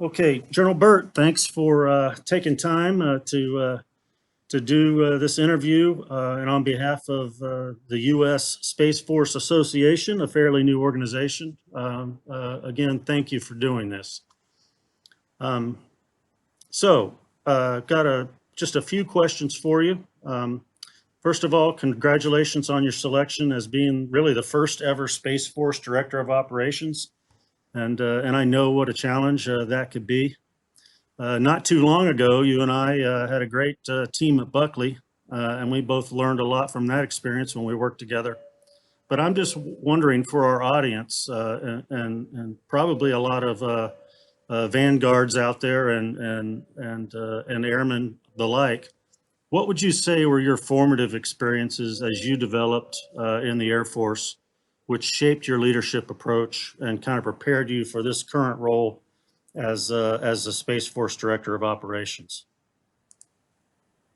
Okay, General Burt, thanks for taking time to do this interview. And on behalf of the U.S. Space Force Association, a fairly new organization, again, thank you for doing this. Got just a few questions for you. First of all, congratulations on your selection as being really the first ever Space Force Director of Operations. And I know what a challenge that could be. Not too long ago, you and I had a great team at Buckley, and we both learned a lot from that experience when we worked together. But I'm just wondering for our audience and probably a lot of vanguards out there and airmen the like, what would you say were your formative experiences as you developed in the Air Force, which shaped your leadership approach and kind of prepared you for this current role as the Space Force Director of Operations?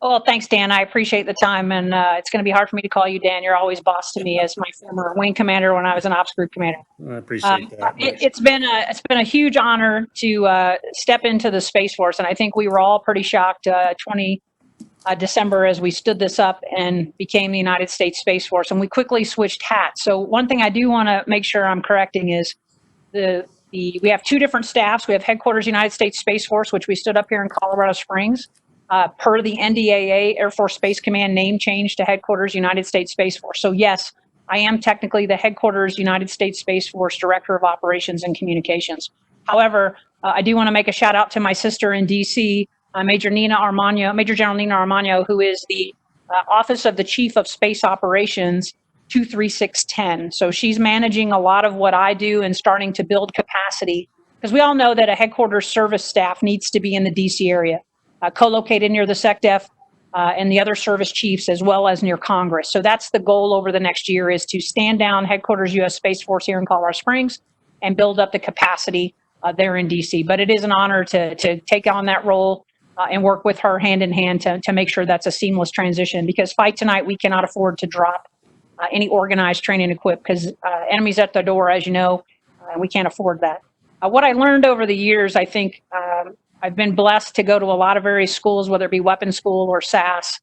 Well, thanks, Dan. I appreciate the time, and it's going to be hard for me to call you Dan. You're always boss to me as my former wing commander when I was an ops group commander. I appreciate that. It's been a huge honor to step into the Space Force, and I think we were all pretty shocked 20 December as we stood this up and became the United States Space Force, and we quickly switched hats. So one thing I do want to make sure I'm correcting is we have two different staffs. We have Headquarters United States Space Force, which we stood up here in Colorado Springs, per the NDAA Air Force Space Command name change to Headquarters United States Space Force. So yes, I am technically the Headquarters United States Space Force Director of Operations and Communications. However, I do want to make a shout out to my sister in DC, Major General Nina Armagno, who is the Office of the Chief of Space Operations 23610. So she's managing a lot of what I do and starting to build capacity, because we all know that a headquarters service staff needs to be in the DC area, co-located near the SecDef and the other service chiefs, as well as near Congress. So that's the goal over the next year, is to stand down Headquarters U.S. Space Force here in Colorado Springs and build up the capacity there in DC. But it is an honor to take on that role and work with her hand in hand to make sure that's a seamless transition, because fight tonight, we cannot afford to drop any organized training equip, because enemies at the door, as you know, and we can't afford that. What I learned over the years, I think I've been blessed to go to a lot of various schools, whether it be weapons school or SAS,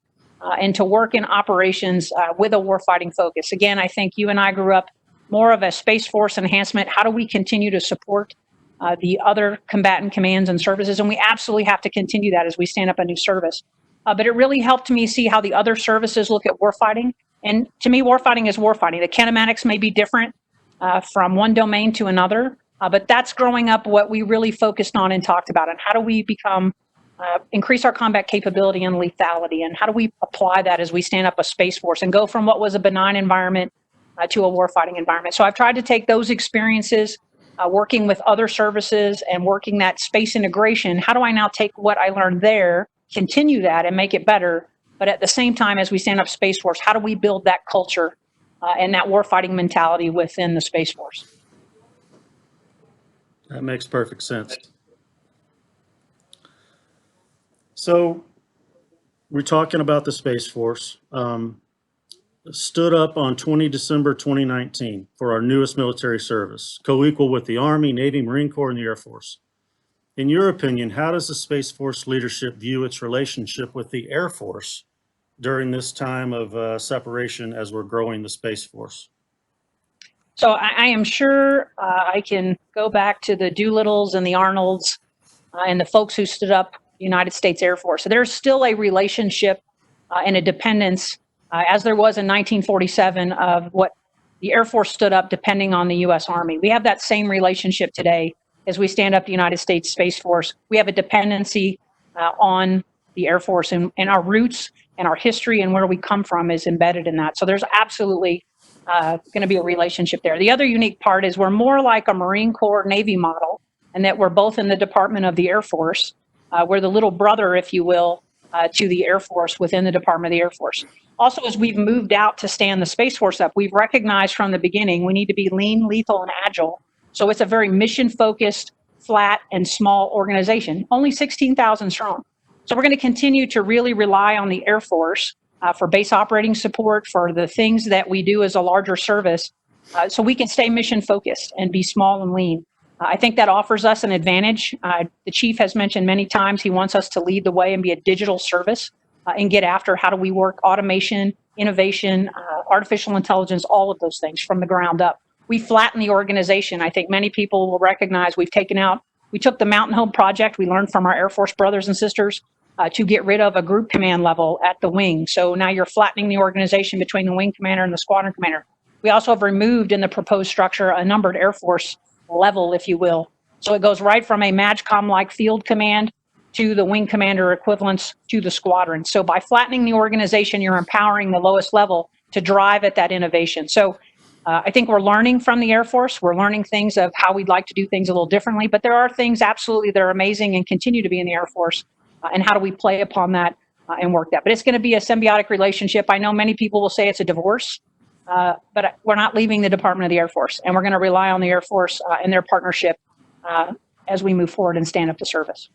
and to work in operations with a warfighting focus. Again, I think you and I grew up more of a Space Force enhancement. How do we continue to support the other combatant commands and services? And we absolutely have to continue that as we stand up a new service. But it really helped me see how the other services look at warfighting. And to me, warfighting is warfighting. The kinematics may be different from one domain to another, but that's growing up what we really focused on and talked about. And how do we increase our combat capability and lethality? And how do we apply that as we stand up a Space Force and go from what was a benign environment to a warfighting environment? So I've tried to take those experiences, working with other services and working that space integration. How do I now take what I learned there, continue that, and make it better? But at the same time, as we stand up Space Force, how do we build that culture and that warfighting mentality within the Space Force? That makes perfect sense. So we're talking about the Space Force. Stood up on 20 December 2019 for our newest military service, co-equal with the Army, Navy, Marine Corps, and the Air Force. In your opinion, how does the Space Force leadership view its relationship with the Air Force during this time of separation as we're growing the Space Force? So I am sure I can go back to the Doolittles and the Arnolds and the folks who stood up the United States Air Force. So there's still a relationship and a dependence, as there was in 1947, of what the Air Force stood up depending on the U.S. Army. We have that same relationship today as we stand up the United States Space Force. We have a dependency on the Air Force, and our roots and our history and where we come from is embedded in that. So there's absolutely going to be a relationship there. The other unique part is we're more like a Marine Corps Navy model, and that we're both in the Department of the Air Force. We're the little brother, if you will, to the Air Force within the Department of the Air Force. Also, as we've moved out to stand the Space Force up, we've recognized from the beginning we need to be lean, lethal, and agile. So it's a very mission-focused, flat, and small organization, only 16,000 strong. So we're going to continue to really rely on the Air Force for base operating support, for the things that we do as a larger service, so we can stay mission-focused and be small and lean. I think that offers us an advantage. The chief has mentioned many times he wants us to lead the way and be a digital service and get after how do we work automation, innovation, artificial intelligence, all of those things from the ground up. We flatten the organization. I think many people will recognize we took the Mountain Home project. We learned from our Air Force brothers and sisters to get rid of a group command level at the wing. So now you're flattening the organization between the wing commander and the squadron commander. We also have removed in the proposed structure a numbered Air Force level, if you will. So it goes right from a MAGCOM-like field command to the wing commander equivalents to the squadron. So by flattening the organization, you're empowering the lowest level to drive at that innovation. So I think we're learning from the Air Force. We're learning things of how we'd like to do things a little differently, but there are things absolutely that are amazing and continue to be in the Air Force. And how do we play upon that and work that? But it's going to be a symbiotic relationship. I know many people will say it's a divorce. But we're not leaving the Department of the Air Force, and we're going to rely on the Air Force and their partnership as we move forward and stand up to service.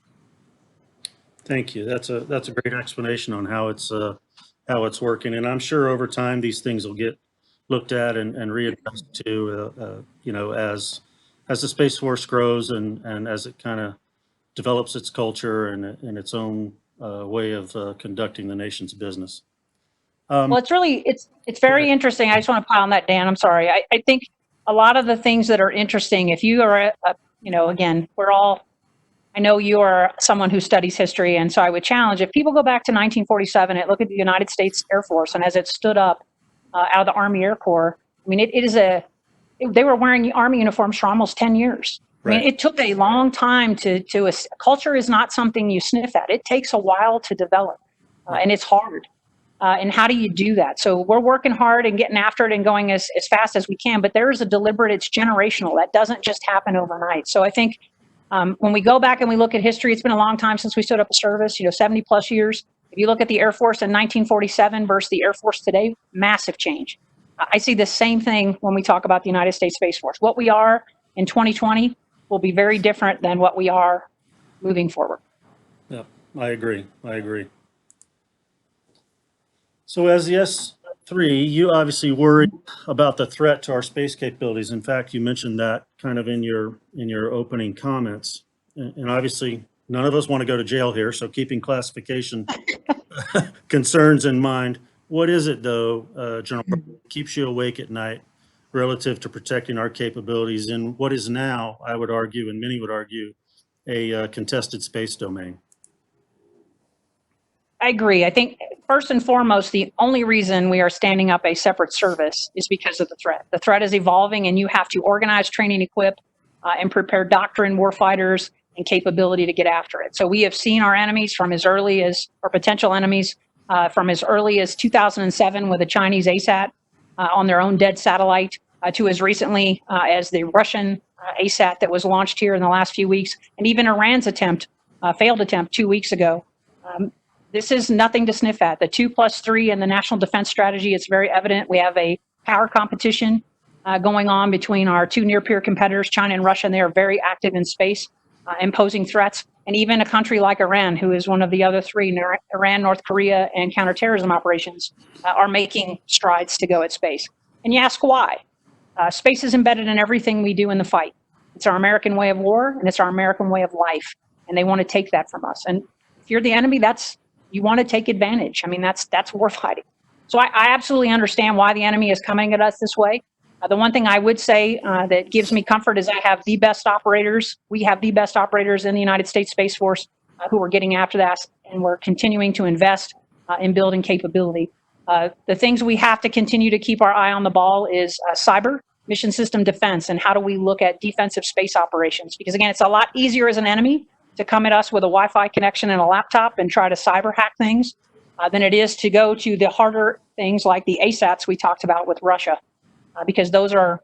Thank you. That's a great explanation on how it's working, and I'm sure over time these things will get looked at and readjusted to as the Space Force grows and as it kind of develops its culture and its own way of conducting the nation's business. Well, it's very interesting. I just want to pile on that, Dan. I'm sorry. I think a lot of the things that are interesting, if you are, again, I know you are someone who studies history, and so I would challenge, if people go back to 1947 and look at the United States Air Force and as it stood up out of the Army Air Corps, I mean, they were wearing Army uniforms for almost 10 years. Right. I mean, it took a long time culture is not something you sniff at. It takes a while to develop, and it's hard. And how do you do that? So we're working hard and getting after it and going as fast as we can, but there is a deliberate, it's generational. That doesn't just happen overnight. So I think when we go back and we look at history, it's been a long time since we stood up a service, 70 plus years. If you look at the Air Force in 1947 versus the Air Force today, massive change. I see the same thing when we talk about the United States Space Force. What we are in 2020 will be very different than what we are moving forward. Yeah, I agree. So as the S3, you obviously worry about the threat to our space capabilities. In fact, you mentioned that kind of in your opening comments. And obviously, none of us want to go to jail here. So keeping classification concerns in mind, what is it though, General, that keeps you awake at night relative to protecting our capabilities in what is now, I would argue, and many would argue, a contested space domain? I agree. I think first and foremost, the only reason we are standing up a separate service is because of the threat. The threat is evolving, and you have to organize, train, and equip, and prepare doctrine, warfighters, and capability to get after it. So we have seen our enemies from as early as, or potential enemies, from as early as 2007 with the Chinese ASAT on their own dead satellite, to as recently as the Russian ASAT that was launched here in the last few weeks, and even Iran's failed attempt 2 weeks ago. This is nothing to sniff at. The 2+3 in the national defense strategy, it's very evident. We have a power competition going on between our two near-peer competitors, China and Russia, and they are very active in space, imposing threats. And even a country like Iran, who is one of the other three, Iran, North Korea, and counterterrorism operations, are making strides to go at space. And you ask why? Space is embedded in everything we do in the fight. It's our American way of war, and it's our American way of life. And they want to take that from us. And if you're the enemy, you want to take advantage. I mean, that's war fighting. So I absolutely understand why the enemy is coming at us this way. The one thing I would say that gives me comfort is I have the best operators. We have the best operators in the United States Space Force who are getting after that, and we're continuing to invest in building capability. The things we have to continue to keep our eye on the ball is cyber, mission system defense, and how do we look at defensive space operations? Because again, it's a lot easier as an enemy to come at us with a Wi-Fi connection and a laptop and try to cyber hack things than it is to go to the harder things like the ASATs we talked about with Russia, because those are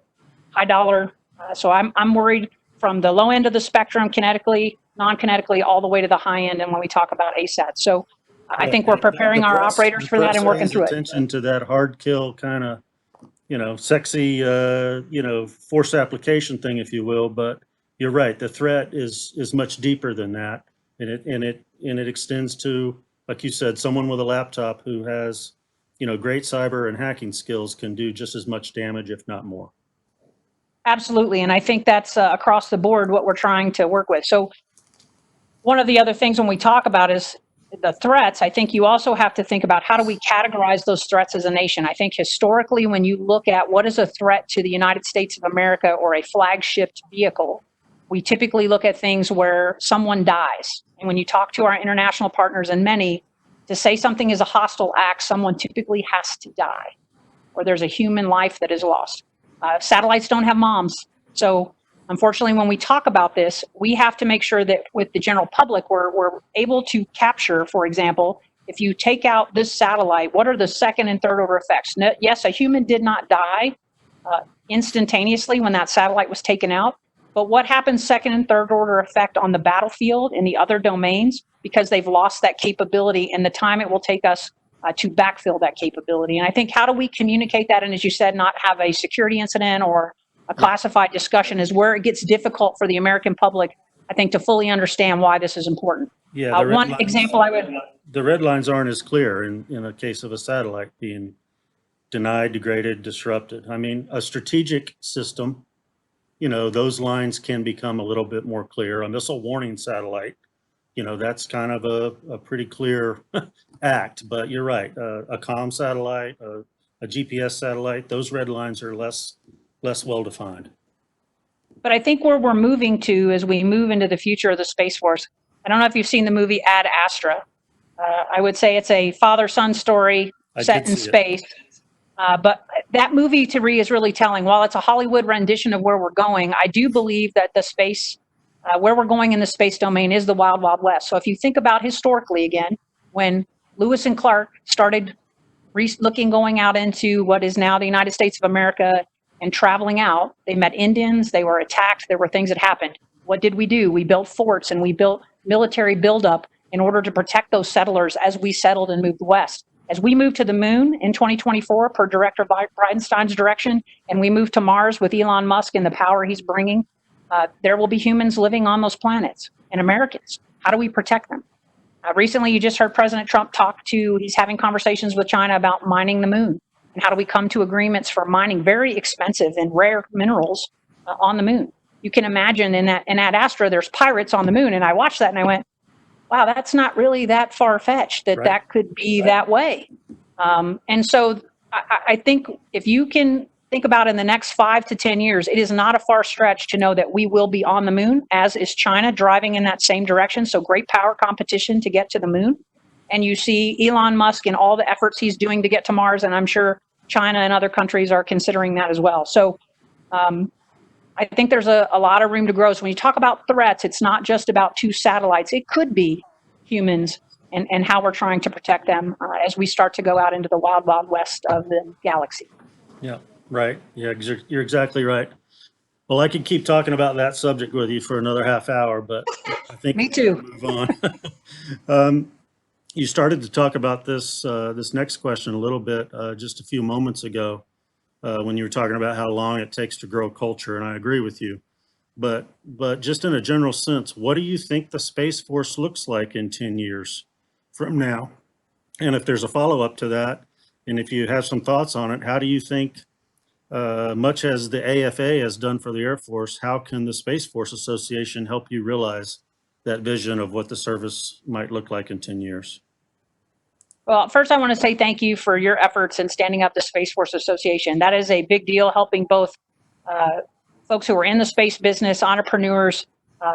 high dollar. So I'm worried from the low end of the spectrum, kinetically, non-kinetically, all the way to the high end. And when we talk about ASAT, so I think we're preparing our operators for that and working through it. Attention to that hard kill kind of, sexy, force application thing, if you will, but you're right. The threat is much deeper than that, and it extends to, like you said, someone with a laptop who has, great cyber and hacking skills can do just as much damage, if not more. Absolutely. And I think that's across the board what we're trying to work with. So one of the other things when we talk about is the threats, I think you also have to think about how do we categorize those threats as a nation. I think historically, when you look at what is a threat to the United States of America or a flagship vehicle, we typically look at things where someone dies. And when you talk to our international partners, and many, to say something is a hostile act, someone typically has to die, or there's a human life that is lost. Satellites don't have moms. So unfortunately, when we talk about this, we have to make sure that with the general public, we're able to capture, for example, if you take out this satellite, what are the second and third order effects? Yes, a human did not die instantaneously when that satellite was taken out, but what happens second and third order effect on the battlefield and the other domains because they've lost that capability and the time it will take us to backfill that capability. And I think how do we communicate that? And as you said, not have a security incident or a classified discussion is where it gets difficult for the American public, I think, to fully understand why this is important. Yeah, One example I would... the red lines aren't as clear in a case of a satellite being denied, degraded, disrupted. I mean, a strategic system, those lines can become a little bit more clear. A missile warning satellite, that's kind of a pretty clear act, but you're right. A comm satellite, a GPS satellite, those red lines are less well-defined. But I think where we're moving to as we move into the future of the Space Force, I don't know if you've seen the movie Ad Astra. I would say it's a father-son story set in space. But that movie to me is really telling. While it's a Hollywood rendition of where we're going, I do believe that the space, where we're going in the space domain is the wild, wild west. So if you think about historically again, when Lewis and Clark started going out into what is now the United States of America and traveling out, they met Indians, they were attacked, there were things that happened. What did we do? We built forts and we built military buildup in order to protect those settlers as we settled and moved west. As we move to the moon in 2024, per Director Bridenstine's direction, and we move to Mars with Elon Musk and the power he's bringing, there will be humans living on those planets and Americans. How do we protect them? Recently, you just heard President Trump he's having conversations with China about mining the moon. And how do we come to agreements for mining very expensive and rare minerals on the moon? You can imagine in Ad Astra, there's pirates on the moon. And I watched that and I went, wow, that's not really that far-fetched that could be that way. And so I think if you can think about in the next 5 to 10 years, it is not a far stretch to know that we will be on the moon, as is China driving in that same direction. So great power competition to get to the moon. And you see Elon Musk and all the efforts he's doing to get to Mars. And I'm sure China and other countries are considering that as well. So I think there's a lot of room to grow. So when you talk about threats, it's not just about 2 satellites. It could be humans and how we're trying to protect them as we start to go out into the wild, wild west of the galaxy. Yeah, right. Yeah, you're exactly right. Well, I could keep talking about that subject with you for another half hour, but I think Me too. we'll move on. You started to talk about this next question a little bit just a few moments ago when you were talking about how long it takes to grow culture, and I agree with you. But just in a general sense, what do you think the Space Force looks like in 10 years from now? And if there's a follow-up to that, and if you have some thoughts on it, how do you think, much as the AFA has done for the Air Force, how can the Space Force Association help you realize that vision of what the service might look like in 10 years? Well, first, I want to say thank you for your efforts in standing up the Space Force Association. That is a big deal, helping both folks who are in the space business, entrepreneurs,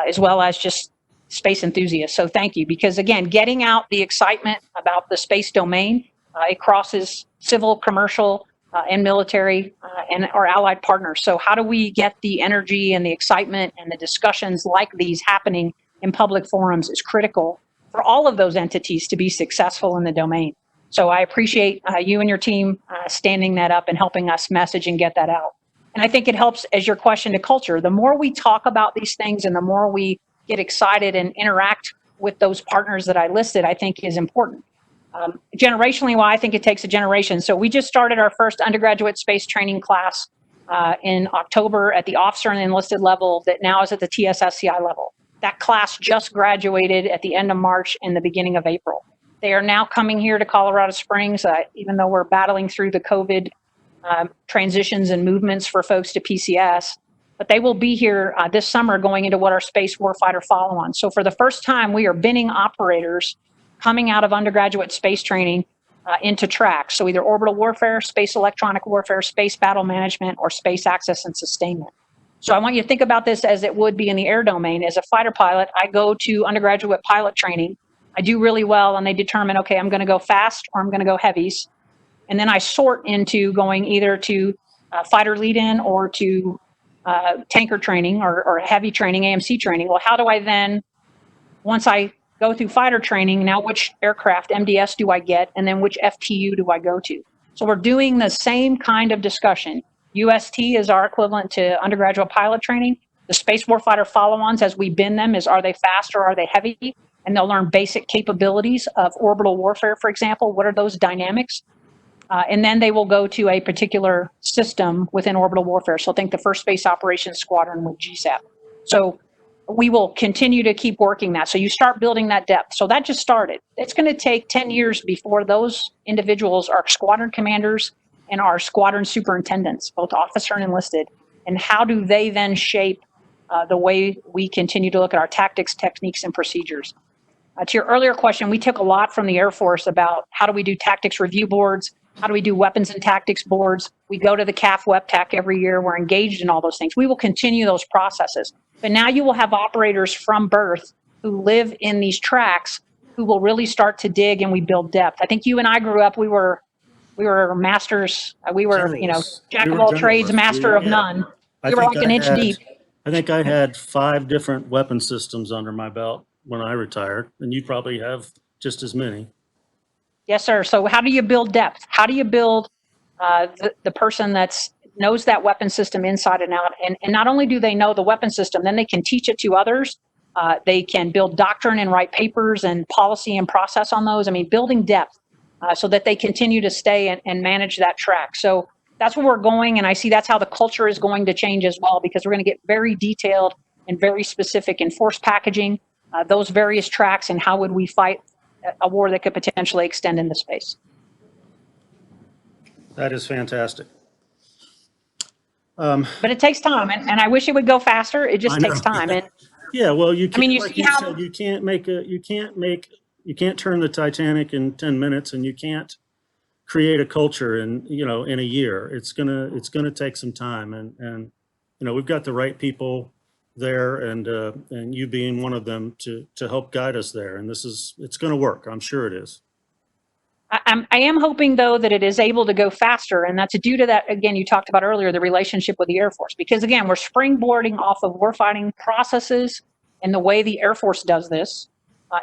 as well as just space enthusiasts. So thank you, because again, getting out the excitement about the space domain, it crosses civil, commercial, and military and our allied partners. So how do we get the energy and the excitement and the discussions like these happening in public forums is critical for all of those entities to be successful in the domain. So I appreciate you and your team standing that up and helping us message and get that out. And I think it helps as your question to culture. The more we talk about these things and the more we get excited and interact with those partners that I listed, I think is important. Generationally, well, I think it takes a generation. So we just started our first undergraduate space training class in October at the officer and enlisted level that now is at the TSSCI level. That class just graduated at the end of March and the beginning of April. They are now coming here to Colorado Springs, even though we're battling through the COVID transitions and movements for folks to PCS. but they will be here this summer going into what our space warfighter follow-on. So for the first time, we are binning operators coming out of undergraduate space training into tracks. So either orbital warfare, space electronic warfare, space battle management, or space access and sustainment. So I want you to think about this as it would be in the air domain. As a fighter pilot, I go to undergraduate pilot training. I do really well, and they determine, okay, I'm going to go fast or I'm going to go heavies. And then I sort into going either to fighter lead-in or to tanker training or heavy training, AMC training. Well, how do I then, once I go through fighter training, now which aircraft, MDS, do I get? And then which FTU do I go to? So we're doing the same kind of discussion. UST is our equivalent to undergraduate pilot training. The space warfighter follow-ons, as we bin them, is are they fast or are they heavy? And they'll learn basic capabilities of orbital warfare, for example. What are those dynamics? And then they will go to a particular system within orbital warfare. So think the First Space Operations Squadron with GSAP. So we will continue to keep working that. So you start building that depth. So that just started. It's going to take 10 years before those individuals are squadron commanders and are squadron superintendents, both officer and enlisted. And how do they then shape the way we continue to look at our tactics, techniques, and procedures? To your earlier question, we took a lot from the Air Force about how do we do tactics review boards? How do we do weapons and tactics boards? We go to the CAF WEPTAC every year. We're engaged in all those things. We will continue those processes. But now you will have operators from birth who live in these tracks who will really start to dig, and we build depth. I think you and I grew up, we were masters. We were, jack of all trades, master of none. We were like an inch deep. I think I had 5 different weapon systems under my belt when I retired, and you probably have just as many. Yes, sir. So how do you build depth? How do you build the person that's knows that weapon system inside and out? And not only do they know the weapon system, then they can teach it to others. They can build doctrine and write papers and policy and process on those. I mean, building depth so that they continue to stay and manage that track. So that's where we're going. And I see that's how the culture is going to change as well, because we're going to get very detailed and very specific in force packaging, those various tracks, and how would we fight a war that could potentially extend into space. That is fantastic. But it takes time, and I wish it would go faster. It just takes time. And yeah, well, you can't, you like see you how said, you can't turn the Titanic in 10 minutes, and you can't create a culture in a year. It's gonna take some time, and we've got the right people there, and you being one of them to help guide us there. And it's going to work. I'm sure it is. I am hoping, though, that it is able to go faster, and that's due to that, again, you talked about earlier, the relationship with the Air Force. Because, again, we're springboarding off of warfighting processes and the way the Air Force does this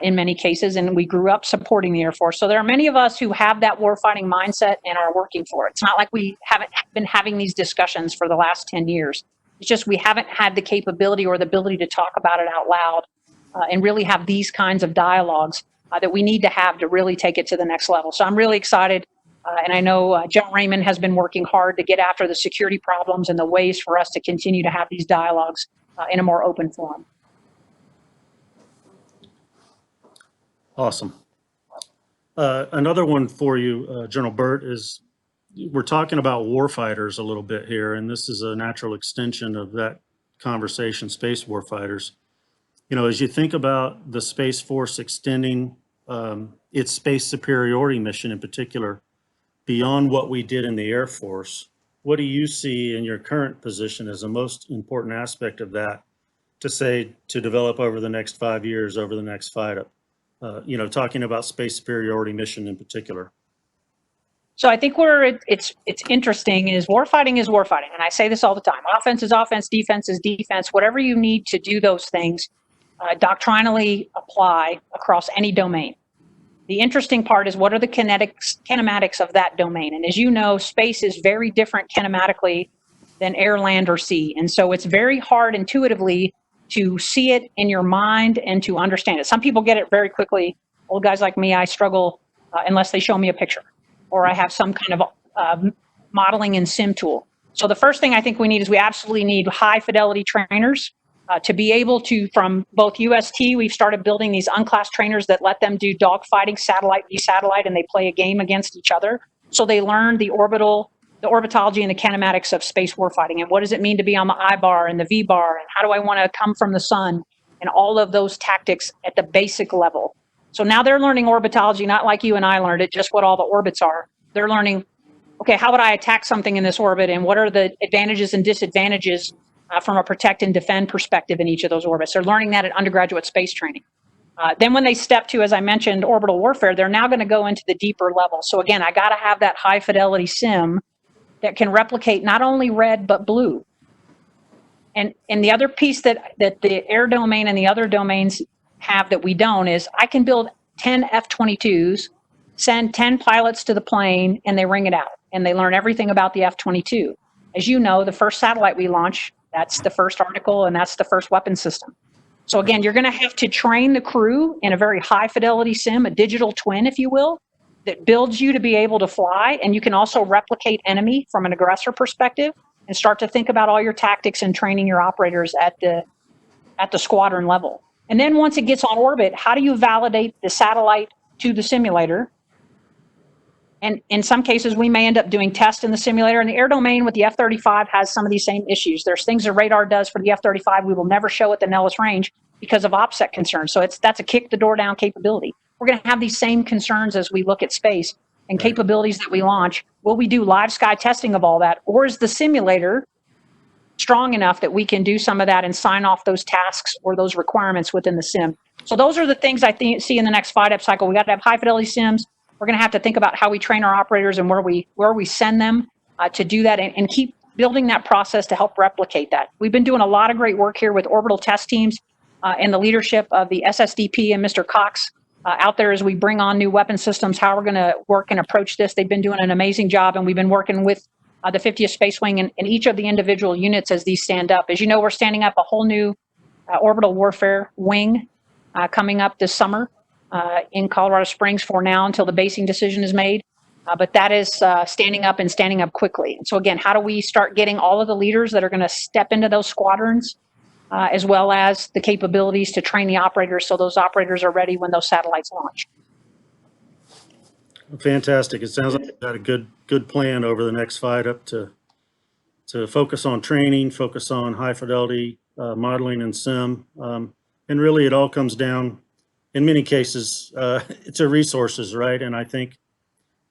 in many cases, and we grew up supporting the Air Force. So there are many of us who have that warfighting mindset and are working for it. It's not like we haven't been having these discussions for the last 10 years. It's just we haven't had the capability or the ability to talk about it out loud and really have these kinds of dialogues that we need to have to really take it to the next level. So I'm really excited. And I know General Raymond has been working hard to get after the security problems and the ways for us to continue to have these dialogues in a more open forum. Awesome. Another one for you, General Burt, is we're talking about warfighters a little bit here, and this is a natural extension of that conversation, space warfighters. As you think about the Space Force extending its space superiority mission in particular, beyond what we did in the Air Force, what do you see in your current position as the most important aspect of that to develop over the next 5 years, over the next fight up? Talking about space superiority mission in particular. So I think where it's interesting is warfighting, and I say this all the time. Offense is offense, defense is defense. Whatever you need to do those things, doctrinally apply across any domain. The interesting part is what are the kinematics of that domain? And as you know, space is very different kinematically than air, land, or sea. And so it's very hard intuitively to see it in your mind and to understand it. Some people get it very quickly. Old guys like me, I struggle unless they show me a picture or I have some kind of modeling and sim tool. So the first thing I think we need is we absolutely need high fidelity trainers to be able to, from both UST, we've started building these unclassed trainers that let them do dogfighting, satellite v satellite, and they play a game against each other. So they learn the orbital the orbitology and the kinematics of space warfighting, and what does it mean to be on the I bar and the V bar, and how do I want to come from the sun, and all of those tactics at the basic level. So now they're learning orbitology, not like you and I learned it, just what all the orbits are. They're learning, okay, how would I attack something in this orbit, and what are the advantages and disadvantages from a protect and defend perspective in each of those orbits. They're learning that at undergraduate space training. Then when they step to, as I mentioned, orbital warfare, they're now going to go into the deeper level. So again, I got to have that high fidelity sim that can replicate not only red, but blue. And the other piece that the air domain and the other domains have that we don't is I can build 10 F-22s, send 10 pilots to the plane, and they ring it out. And they learn everything about the F-22. As you know, the first satellite we launch, that's the first article, and that's the first weapon system. So again, you're going to have to train the crew in a very high fidelity sim, a digital twin, if you will, that builds you to be able to fly. And you can also replicate enemy from an aggressor perspective and start to think about all your tactics and training your operators at the squadron level. And then once it gets on orbit, how do you validate the satellite to the simulator? And in some cases, we may end up doing tests in the simulator. And the air domain with the F-35 has some of these same issues. There's things the radar does for the F-35 we will never show at the Nellis range because of OPSEC concerns. So that's a kick the door down capability. We're going to have these same concerns as we look at space and capabilities that we launch. Will we do live sky testing of all that? Or is the simulator strong enough that we can do some of that and sign off those tasks or those requirements within the sim? So those are the things I see in the next FIDEP cycle. We got to have high fidelity sims. We're going to have to think about how we train our operators and where we send them to do that and keep building that process to help replicate that. We've been doing a lot of great work here with orbital test teams and the leadership of the SSDP and Mr. Cox out there as we bring on new weapon systems, how we're going to work and approach this. They've been doing an amazing job, and we've been working with the 50th Space Wing and each of the individual units as these stand up. As you know, we're standing up a whole new orbital warfare wing coming up this summer in Colorado Springs for now until the basing decision is made. But that is standing up and standing up quickly. And so again, how do we start getting all of the leaders that are going to step into those squadrons as well as the capabilities to train the operators so those operators are ready when those satellites launch? Fantastic. It sounds like you've got a good plan over the next FIDEP to focus on training, focus on high fidelity modeling and sim. And really it all comes down, in many cases, to resources, right? And I think,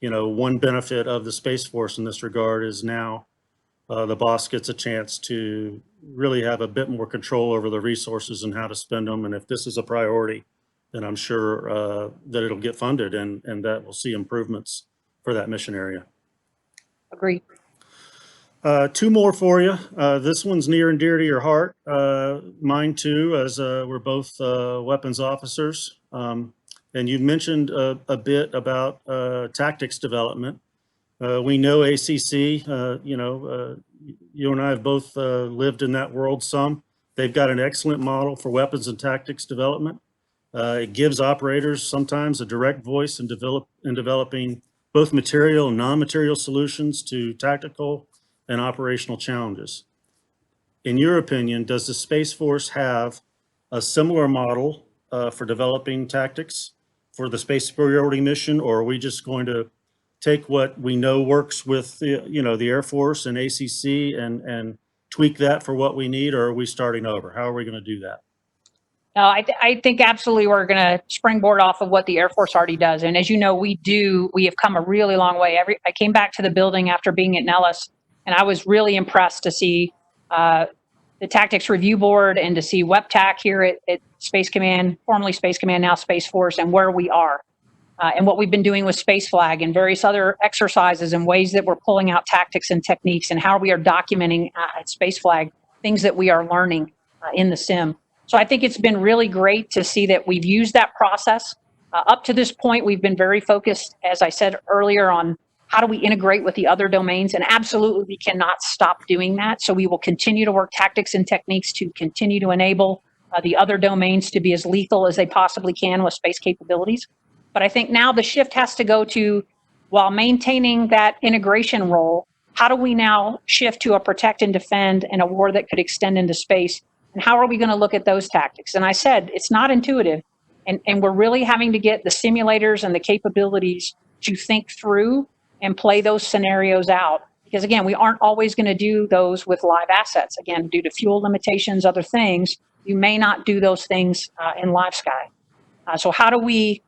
one benefit of the Space Force in this regard is now the boss gets a chance to really have a bit more control over the resources and how to spend them. And if this is a priority, then I'm sure that it'll get funded and that we'll see improvements for that mission area. Agree. Two more for you. This one's near and dear to your heart. Mine too, as we're both weapons officers. And you've mentioned a bit about tactics development. We know ACC, you and I have both lived in that world some. They've got an excellent model for weapons and tactics development. It gives operators sometimes a direct voice in developing both material and non-material solutions to tactical and operational challenges. In your opinion, does the Space Force have a similar model for developing tactics for the space superiority mission, or are we just going to take what we know works with the Air Force and ACC and tweak that for what we need, or are we starting over? How are we going to do that? No, I think absolutely we're going to springboard off of what the Air Force already does. And as you know, we have come a really long way. I came back to the building after being at Nellis, and I was really impressed to see the Tactics Review Board and to see WEPTAC here at Space Command, formerly Space Command, now Space Force, and where we are. And what we've been doing with Space Flag and various other exercises and ways that we're pulling out tactics and techniques and how we are documenting at Space Flag things that we are learning in the sim. So I think it's been really great to see that we've used that process. Up to this point, we've been very focused, as I said earlier, on how do we integrate with the other domains, and absolutely we cannot stop doing that. So we will continue to work tactics and techniques to continue to enable the other domains to be as lethal as they possibly can with space capabilities. But I think now the shift has to go to, while maintaining that integration role, how do we now shift to a protect and defend and a war that could extend into space? And how are we going to look at those tactics? And I said, it's not intuitive. And we're really having to get the simulators and the capabilities to think through and play those scenarios out. because again, we aren't always going to do those with live assets. Again, due to fuel limitations, other things, you may not do those things in live sky. So how do we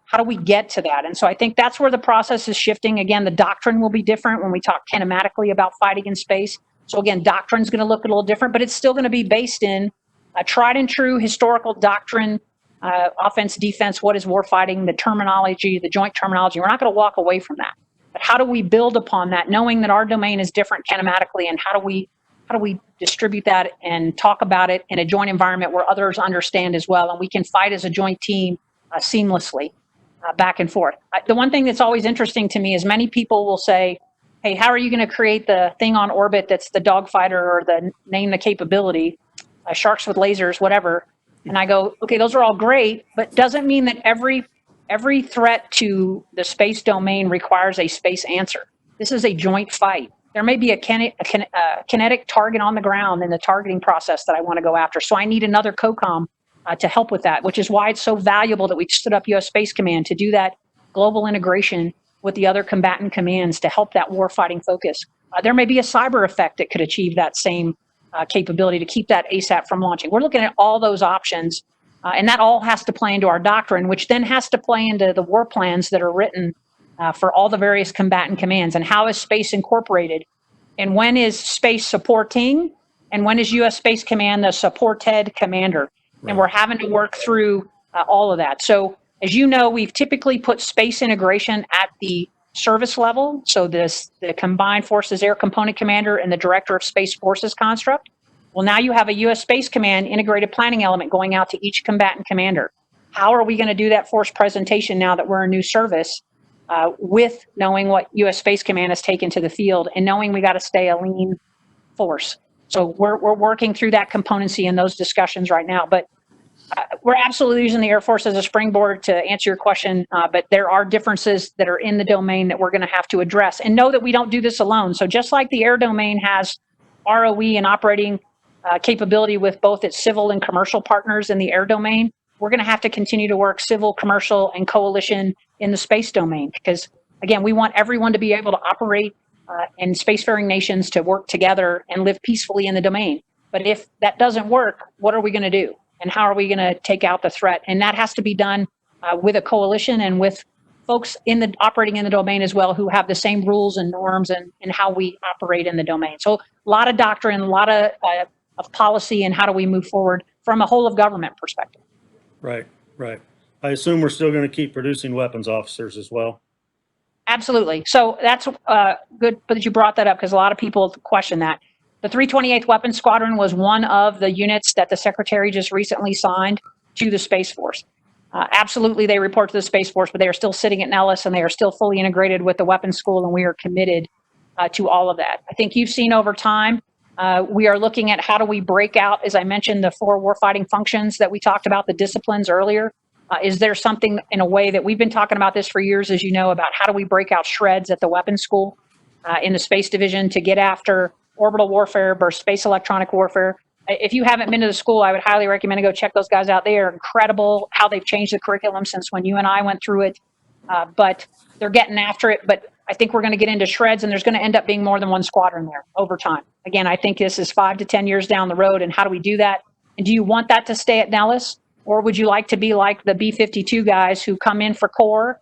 get to that? And so I think that's where the process is shifting. Again, the doctrine will be different when we talk kinematically about fighting in space. So again, doctrine's going to look a little different, but it's still going to be based in a tried and true historical doctrine, offense, defense, what is warfighting, the terminology, the joint terminology. We're not going to walk away from that. But how do we build upon that, knowing that our domain is different kinematically, and how do we distribute that and talk about it in a joint environment where others understand as well, and we can fight as a joint team seamlessly back and forth. The one thing that's always interesting to me is many people will say, hey, how are you going to create the thing on orbit that's the dogfighter or the name the capability, sharks with lasers, whatever. And I go, okay, those are all great, but doesn't mean that every threat to the space domain requires a space answer. This is a joint fight. There may be a kinetic target on the ground in the targeting process that I want to go after. So I need another COCOM to help with that, which is why it's so valuable that we stood up U.S. Space Command to do that global integration with the other combatant commands to help that warfighting focus. There may be a cyber effect that could achieve that same capability to keep that ASAP from launching. We're looking at all those options, and that all has to play into our doctrine, which then has to play into the war plans that are written for all the various combatant commands, and how is space incorporated, and when is space supporting, and when is U.S. Space Command the supported commander. And we're having to work through all of that. So as you know, we've typically put space integration at the service level. So the Combined Forces Air Component Commander and the Director of Space Forces construct. Well, now you have a U.S. Space Command integrated planning element going out to each combatant commander. How are we going to do that force presentation now that we're a new service with knowing what U.S. Space Command has taken to the field and knowing we got to stay a lean force? So we're working through that componency in those discussions right now. But we're absolutely using the Air Force as a springboard to answer your question, but there are differences that are in the domain that we're going to have to address, and know that we don't do this alone. So just like the air domain has ROE and operating capability with both its civil and commercial partners in the air domain, we're going to have to continue to work civil, commercial, and coalition in the space domain, because again, we want everyone to be able to operate and spacefaring nations to work together and live peacefully in the domain. But if that doesn't work, what are we going to do? And how are we going to take out the threat? And that has to be done with a coalition and with folks operating in the domain as well, who have the same rules and norms and how we operate in the domain. So a lot of doctrine, a lot of policy, and how do we move forward from a whole of government perspective. Right. I assume we're still going to keep producing weapons officers as well. Absolutely. So that's good that you brought that up, because a lot of people question that. The 328th Weapons Squadron was one of the units that the Secretary just recently signed to the Space Force. Absolutely, they report to the Space Force, but they are still sitting at Nellis, and they are still fully integrated with the weapons school, and we are committed to all of that. I think you've seen over time, we are looking at how do we break out, as I mentioned, the 4 warfighting functions that we talked about, the disciplines earlier. Is there something in a way that we've been talking about this for years, as you know, about how do we break out shreds at the weapons school in the Space Division to get after orbital warfare versus space electronic warfare. If you haven't been to the school, I would highly recommend to go check those guys out. They are incredible how they've changed the curriculum since when you and I went through it, but they're getting after it. But I think we're going to get into shreds, and there's going to end up being more than one squadron there over time. Again, I think this is 5 to 10 years down the road, and how do we do that? And do you want that to stay at Nellis, or would you like to be like the B-52 guys who come in for core,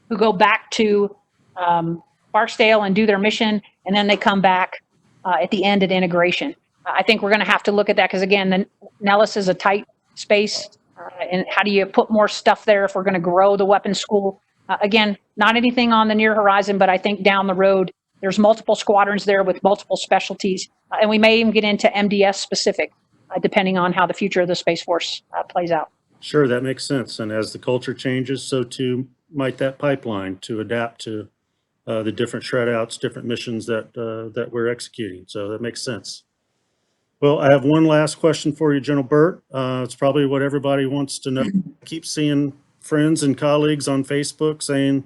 who go back to Barksdale and do their mission, and then they come back at the end at integration? I think we're going to have to look at that, because again, Nellis is a tight space, and how do you put more stuff there if we're going to grow the weapons school? Again, not anything on the near horizon, but I think down the road, there's multiple squadrons there with multiple specialties, and we may even get into MDS specific, depending on how the future of the Space Force plays out. Sure, that makes sense. And as the culture changes, so too might that pipeline to adapt to the different shred outs, different missions that we're executing. So that makes sense. Well, I have one last question for you, General Burt. It's probably what everybody wants to know. I keep seeing friends and colleagues on Facebook saying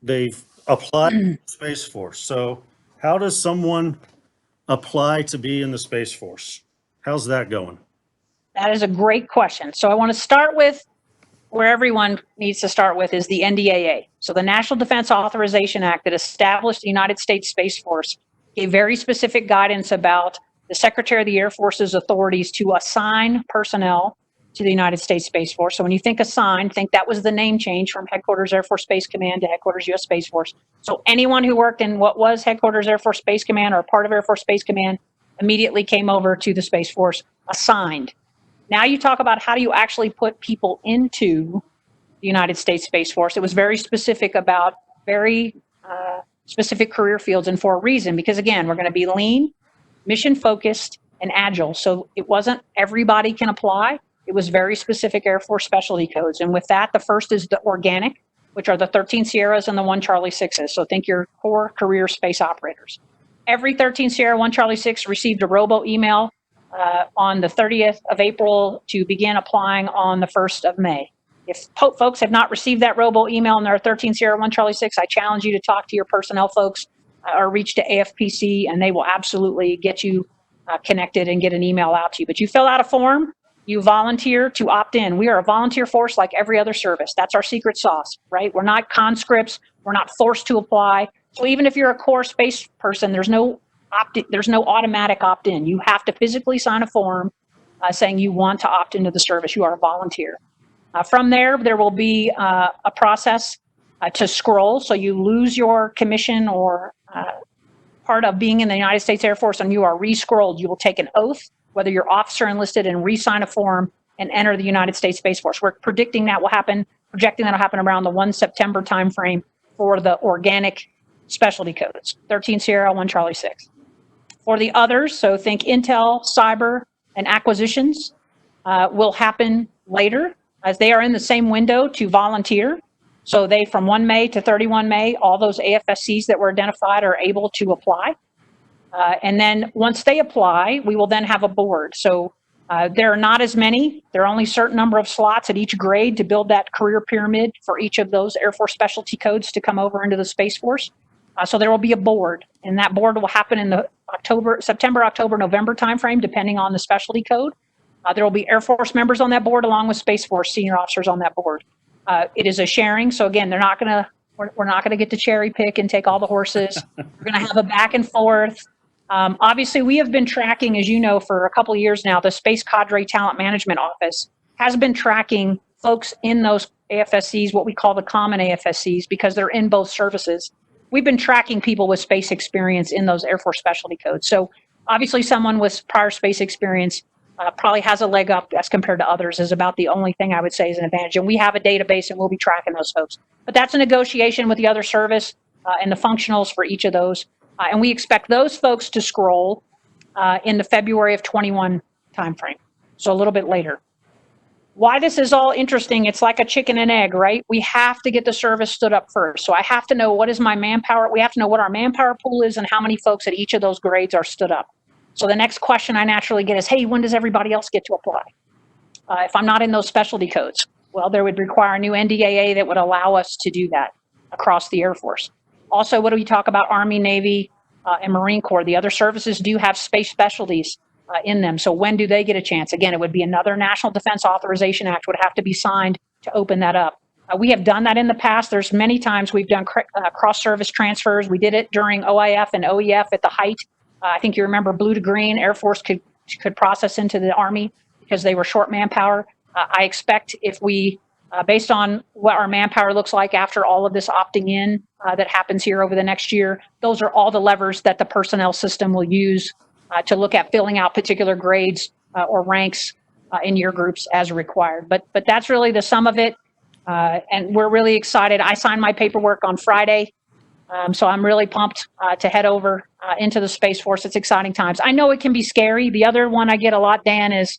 they've applied to the Space Force. So how does someone apply to be in the Space Force? How's that going? That is a great question. So I want to start with where everyone needs to start with is the NDAA. So the National Defense Authorization Act that established the United States Space Force gave very specific guidance about the Secretary of the Air Force's authorities to assign personnel to the United States Space Force. So when you think assigned, think that was the name change from Headquarters Air Force Space Command to Headquarters U.S. Space Force. So anyone who worked in what was Headquarters Air Force Space Command or part of Air Force Space Command immediately came over to the Space Force assigned. Now you talk about how do you actually put people into the United States Space Force. It was very specific about very specific career fields, and for a reason, because again, we're going to be lean, mission focused, and agile. So it wasn't everybody can apply. It was very specific Air Force specialty codes. And with that, the first is the organic, which are the 13 Sierras and the 1 Charlie 6s. So think your core career space operators. Every 13 Sierra 1 Charlie 6 received a robo email on the 30th of April to begin applying on the 1st of May. If folks have not received that robo email and they're 13 Sierra 1 Charlie 6, I challenge you to talk to your personnel folks or reach to AFPC, and they will absolutely get you connected and get an email out to you. But you fill out a form, you volunteer to opt in. We are a volunteer force like every other service. That's our secret sauce, right? We're not conscripts. We're not forced to apply. So even if you're a core space person, there's no automatic opt-in. You have to physically sign a form saying you want to opt into the service. You are a volunteer. From there will be a process to scroll. So you lose your commission or part of being in the United States Air Force and you are re-scrolled. You will take an oath, whether you're officer enlisted, and re-sign a form and enter the United States Space Force. We're projecting that will happen around the 1 September timeframe for the organic specialty codes, 13 Sierra, 1 Charlie 6. For the others, so think intel, cyber, and acquisitions will happen later, as they are in the same window to volunteer. So they, from 1 May to 31 May, all those AFSCs that were identified are able to apply. And then once they apply, we will then have a board. So there are not as many. There are only a certain number of slots at each grade to build that career pyramid for each of those Air Force specialty codes to come over into the Space Force. So there will be a board, and that board will happen in the September, October, November timeframe, depending on the specialty code. There will be Air Force members on that board, along with Space Force senior officers on that board. It is a sharing, so again, we're not going to get to cherry pick and take all the horses. We're going to have a back and forth. Obviously, we have been tracking, as you know, for a couple of years now. The Space Cadre Talent Management Office has been tracking folks in those AFSCs, what we call the common AFSCs, because they're in both services. We've been tracking people with space experience in those Air Force specialty codes. So obviously someone with prior space experience probably has a leg up as compared to others, is about the only thing I would say is an advantage. And we have a database and we'll be tracking those folks. But that's a negotiation with the other service and the functionals for each of those. And we expect those folks to scroll in the February of 21 timeframe, so a little bit later. Why this is all interesting, it's like a chicken and egg, right? We have to get the service stood up first. So I have to know what is my manpower. We have to know what our manpower pool is and how many folks at each of those grades are stood up. So the next question I naturally get is, hey, when does everybody else get to apply? If I'm not in those specialty codes, well, there would require a new NDAA that would allow us to do that across the Air Force. Also, what do we talk about? Army, Navy, and Marine Corps. The other services do have space specialties in them. So when do they get a chance? Again, it would be another National Defense Authorization Act would have to be signed to open that up. We have done that in the past. There's many times we've done cross-service transfers. We did it during OIF and OEF at the height. I think you remember blue to green. Air Force could process into the Army because they were short manpower. I expect if we, based on what our manpower looks like after all of this opting in that happens here over the next year, those are all the levers that the personnel system will use to look at filling out particular grades or ranks in your groups as required. But that's really the sum of it. And we're really excited. I signed my paperwork on Friday. So I'm really pumped to head over into the Space Force. It's exciting times. I know it can be scary. The other one I get a lot, Dan, is,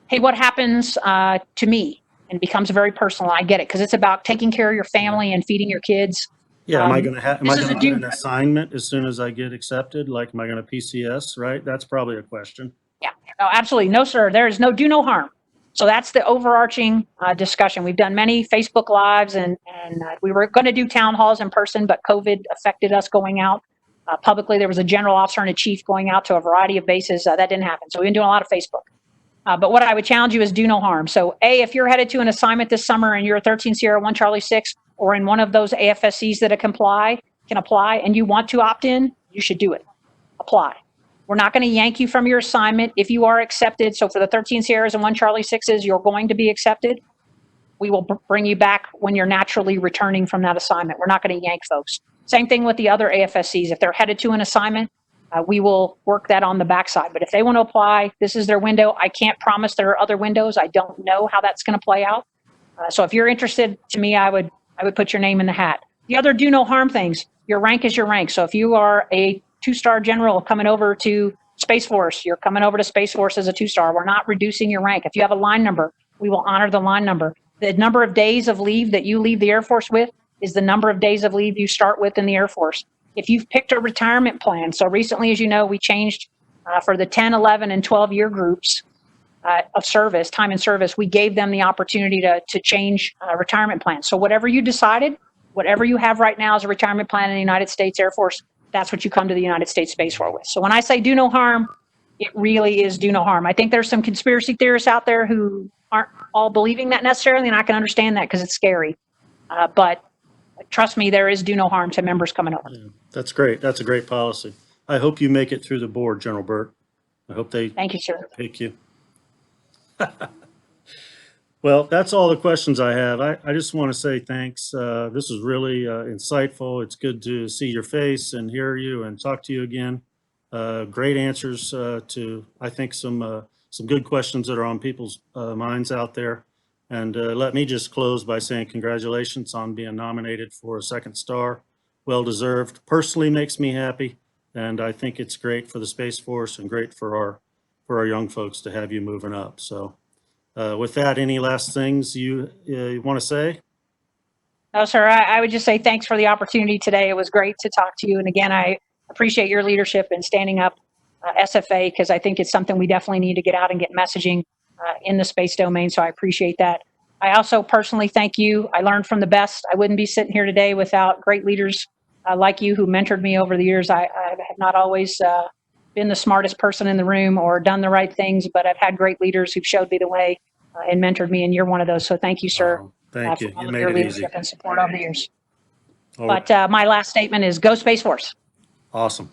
hey, what happens to me? And it becomes very personal. I get it, because it's about taking care of your family and feeding your kids. Yeah, am I going to get an assignment as soon as I get accepted? Like, am I going to PCS, right? That's probably a question. Yeah, no, absolutely. No, sir. There is do no harm. So that's the overarching discussion. We've done many Facebook Lives, and we were going to do town halls in person, but COVID affected us going out publicly. There was a general officer and a chief going out to a variety of bases. That didn't happen. So we've been doing a lot of Facebook. But what I would challenge you is do no harm. So A, if you're headed to an assignment this summer and you're a 13 Sierra 1 Charlie 6 or in one of those AFSCs that can apply, and you want to opt in, you should do it. apply. We're not going to yank you from your assignment if you are accepted. So for the 13 Sierras and 1 Charlie 6s, you're going to be accepted. We will bring you back when you're naturally returning from that assignment. We're not going to yank folks. Same thing with the other AFSCs. If they're headed to an assignment, we will work that on the backside. But if they want to apply, this is their window. I can't promise there are other windows. I don't know how that's going to play out. So if you're interested, to me, I would put your name in the hat. The other do no harm things, your rank is your rank. So if you are a 2-star general coming over to Space Force, you're coming over to Space Force as a 2-star. We're not reducing your rank. If you have a line number, we will honor the line number. The number of days of leave that you leave the Air Force with is the number of days of leave you start with in the Air Force. If you've picked a retirement plan, so recently, as you know, we changed for the 10, 11, and 12-year groups of service, time in service, we gave them the opportunity to change retirement plans. So whatever you decided, whatever you have right now as a retirement plan in the United States Air Force, that's what you come to the United States Space Force with. So when I say do no harm, it really is do no harm. I think there's some conspiracy theorists out there who aren't all believing that necessarily, and I can understand that because it's scary. But trust me, there is do no harm to members coming over. Yeah, that's great. That's a great policy. I hope you make it through the board, General Burt. I hope they Thank you, sir. pick you. Well, that's all the questions I have. I just want to say thanks. This was really insightful. It's good to see your face and hear you and talk to you again. Great answers to, I think, some good questions that are on people's minds out there. And let me just close by saying congratulations on being nominated for a 2nd star. Well deserved. Personally makes me happy. And I think it's great for the Space Force and great for our young folks to have you moving up. So with that, any last things you want to say? No, sir. I would just say thanks for the opportunity today. It was great to talk to you. And again, I appreciate your leadership in standing up SFA, because I think it's something we definitely need to get out and get messaging in the space domain. So I appreciate that. I also personally thank you. I learned from the best. I wouldn't be sitting here today without great leaders like you who mentored me over the years. I have not always been the smartest person in the room or done the right things, but I've had great leaders who've showed me the way and mentored me, and you're one of those. So thank you, sir. Thank you. For all You of made your it leadership easy. and support over the years. Oh, But my last statement is go Space Force. awesome.